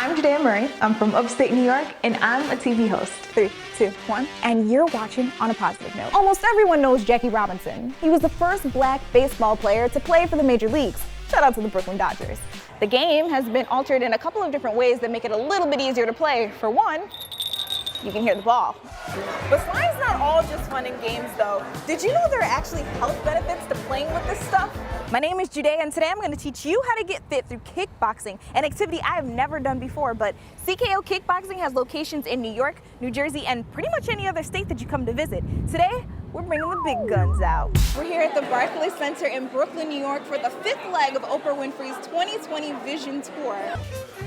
I'm Judayah. I'm from upstate New York, and I'm a TV host. 3, 2, 1. And you're watching On a Positive Note. Almost everyone knows Jackie Robinson. He was the first black baseball player to play for the major leagues. Shout out to the Brooklyn Dodgers. The game has been altered in a couple of different ways that make it a little bit easier to play. For one, you can hear the ball. But slime's not all just fun and games though. Did you know there are actually health benefits to playing with this stuff? My name is Judayah, and today I'm going to teach you how to get fit through kickboxing, an activity I have never done before, but CKO Kickboxing has locations in New York, New Jersey, and pretty much any other state that you come to visit. Today, we're bringing the big guns out. We're here at the Barclays Center in Brooklyn, New York for the 5th leg of Oprah Winfrey's 2020 Vision Tour.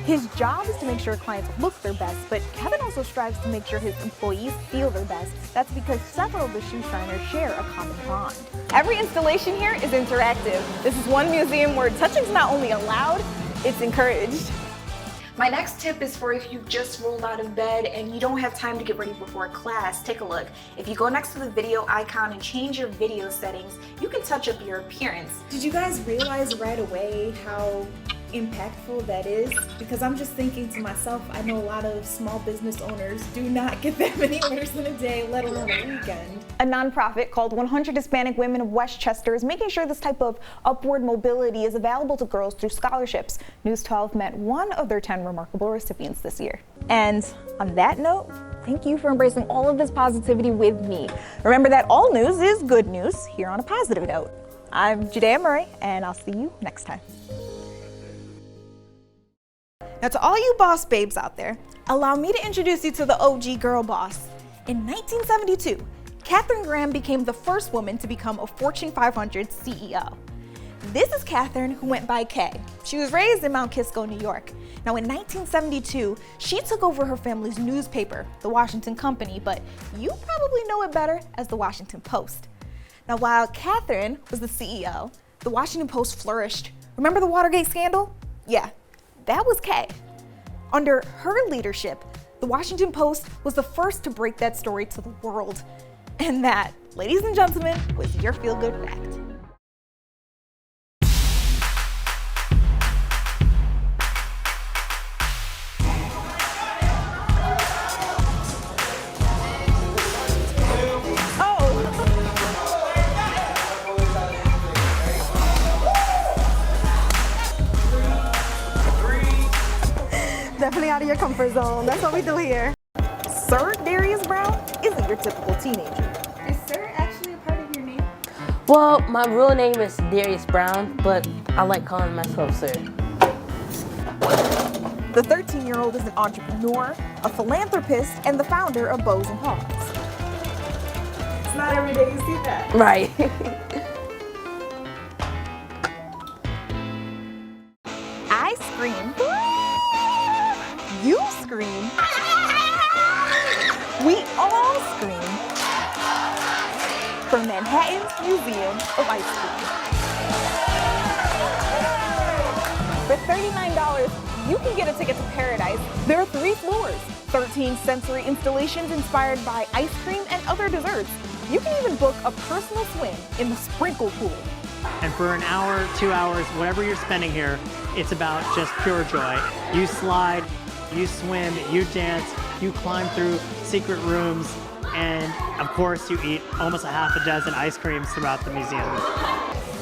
His job is to make sure clients look their best, but Kevin also strives to make sure his employees feel their best. That's because several of the shoe shiners share a common bond. Every installation here is interactive. This is one museum where touching's not only allowed, it's encouraged. My next tip is for if you just rolled out of bed and you don't have time to get ready before class. Take a look. If you go next to the video icon and change your video settings, you can touch up your appearance. Did you guys realize right away how impactful that is? Because I'm just thinking to myself, I know a lot of small business owners do not get that many orders in a day, let alone a weekend. A nonprofit called 100 Hispanic Women of Westchester is making sure this type of upward mobility is available to girls through scholarships. News 12 met one of their 10 remarkable recipients this year. And on that note, thank you for embracing all of this positivity with me. Remember that all news is good news here on A Positive Note. I'm Judayah, and I'll see you next time. Now to all you boss babes out there, allow me to introduce you to the OG girl boss. In 1972, Katharine Graham became the first woman to become a Fortune 500 CEO. This is Katharine, who went by Kay. She was raised in Mount Kisco, New York. Now in 1972, she took over her family's newspaper, the Washington Company, but you probably know it better as the Washington Post. Now while Katharine was the CEO, the Washington Post flourished. Remember the Watergate scandal? Yeah, that was Kay. Under her leadership, the Washington Post was the first to break that story to the world. And that, ladies and gentlemen, was your feel-good fact. Definitely out of your comfort zone. That's what we do here. Sir Darius Brown isn't your typical teenager. Is Sir actually a part of your name? Well, my real name is Darius Brown, but I like calling myself Sir. The 13-year-old is an entrepreneur, a philanthropist, and the founder of Bows and Hawks. It's not every day you see that. Right. I scream. You scream. We all scream. From Manhattan's Museum of Ice Cream. For $39, you can get a ticket to paradise. There are 3 floors, 13 sensory installations inspired by ice cream and other desserts. You can even book a personal swim in the sprinkle pool. And for an hour, 2 hours, whatever you're spending here, it's about just pure joy. You slide, you swim, you dance, you climb through secret rooms, and of course you eat almost a half a dozen ice creams throughout the museum.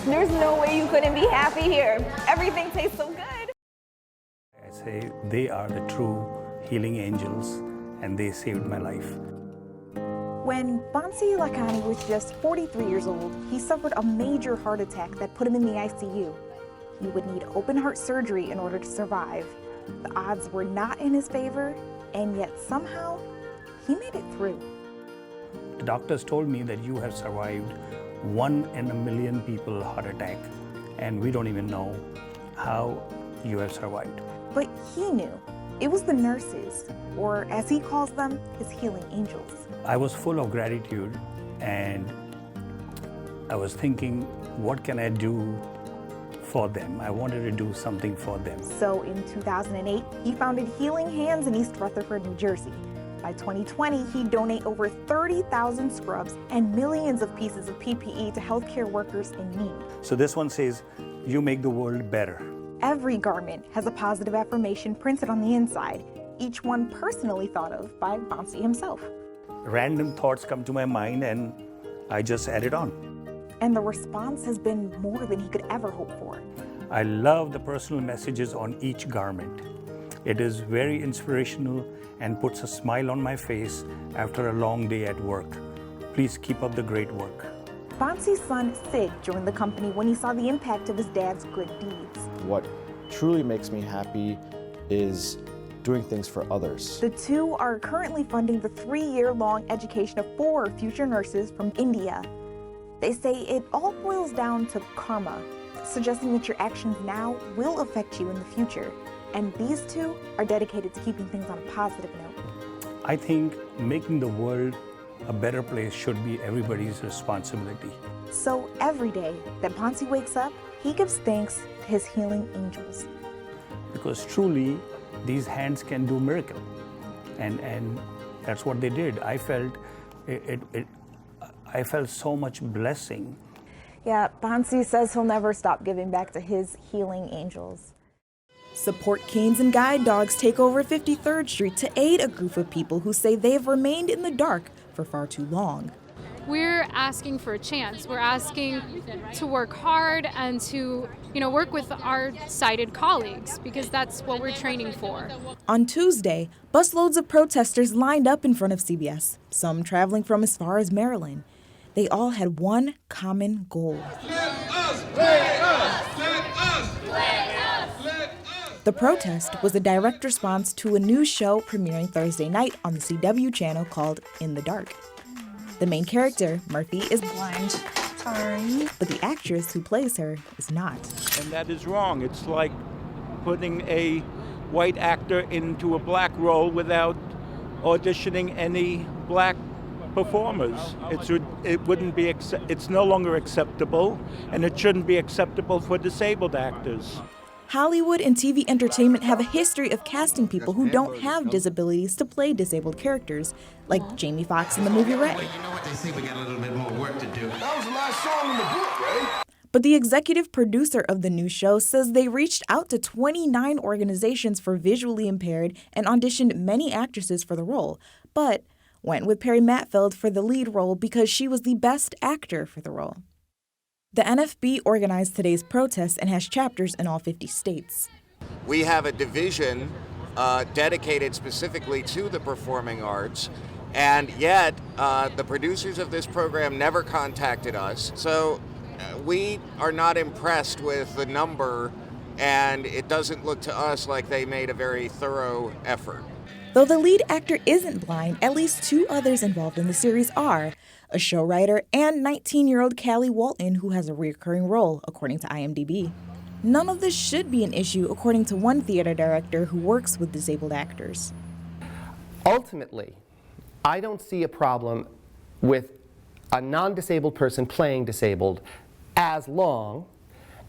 There's no way you couldn't be happy here. Everything tastes so good. I say they are the true healing angels, and they saved my life. When Bansi Lakani was just 43 years old, he suffered a major heart attack that put him in the ICU. He would need open heart surgery in order to survive. The odds were not in his favor, and yet somehow, he made it through. The doctors told me that you have survived 1 in a million people heart attack, and we don't even know how you have survived. But he knew. It was the nurses, or as he calls them, his healing angels. I was full of gratitude, and I was thinking, what can I do for them? I wanted to do something for them. So in 2008, he founded Healing Hands in East Rutherford, New Jersey. By 2020, he'd donate over 30,000 scrubs and millions of pieces of PPE to healthcare workers in need. So this one says, you make the world better. Every garment has a positive affirmation printed on the inside, each one personally thought of by Bansi himself. Random thoughts come to my mind and I just add it on. And the response has been more than he could ever hope for. I love the personal messages on each garment. It is very inspirational and puts a smile on my face after a long day at work. Please keep up the great work. Bansi's son, Sid, joined the company when he saw the impact of his dad's good deeds. What truly makes me happy is doing things for others. The two are currently funding the 3-year-long education of 4 future nurses from India. They say it all boils down to karma, suggesting that your actions now will affect you in the future. And these two are dedicated to keeping things on a positive note. I think making the world a better place should be everybody's responsibility. So every day that Bansi wakes up, he gives thanks to his healing angels. Because truly, these hands can do miracle. And that's what they did. I felt I felt so much blessing. Yeah, Bansi says he'll never stop giving back to his healing angels. Support canes and guide dogs take over 53rd Street to aid a group of people who say they have remained in the dark for far too long. We're asking for a chance. We're asking to work hard and to, work with our sighted colleagues because that's what we're training for. On Tuesday, busloads of protesters lined up in front of CBS, some traveling from as far as Maryland. They all had one common goal. Let us play us! Let us play us! Let us! The protest was a direct response to a new show premiering Thursday night on the CW channel called In the Dark. The main character, Murphy, is blind. Sorry. But the actress who plays her is not. And that is wrong. It's like putting a white actor into a black role without auditioning any black performers. It wouldn't be. It's no longer acceptable, and it shouldn't be acceptable for disabled actors. Hollywood and TV entertainment have a history of casting people who don't have disabilities to play disabled characters, like Jamie Foxx in the movie Ray. You know what? They say we got a little bit more work to do. That was the last song in the book, Ray. But the executive producer of the new show says they reached out to 29 organizations for visually impaired and auditioned many actresses for the role, but went with Perry Matfeld for the lead role because she was the best actor for the role. The NFB organized today's protest and has chapters in all 50 states. We have a division dedicated specifically to the performing arts, and yet the producers of this program never contacted us. So we are not impressed with the number, and it doesn't look to us like they made a very thorough effort. Though the lead actor isn't blind, at least 2 others involved in the series are: a show writer and 19-year-old Callie Walton, who has a recurring role, according to IMDb. None of this should be an issue, according to one theater director who works with disabled actors. Ultimately, I don't see a problem with a non-disabled person playing disabled as long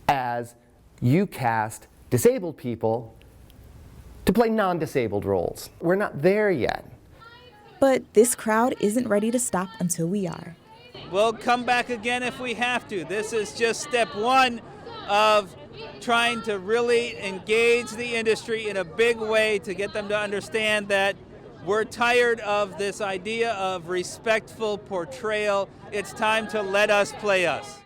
as you cast disabled people to play non-disabled roles. We're not there yet. But this crowd isn't ready to stop until we are. We'll come back again if we have to. This is just step one of trying to really engage the industry in a big way to get them to understand that we're tired of this idea of respectful portrayal. It's time to let us play us.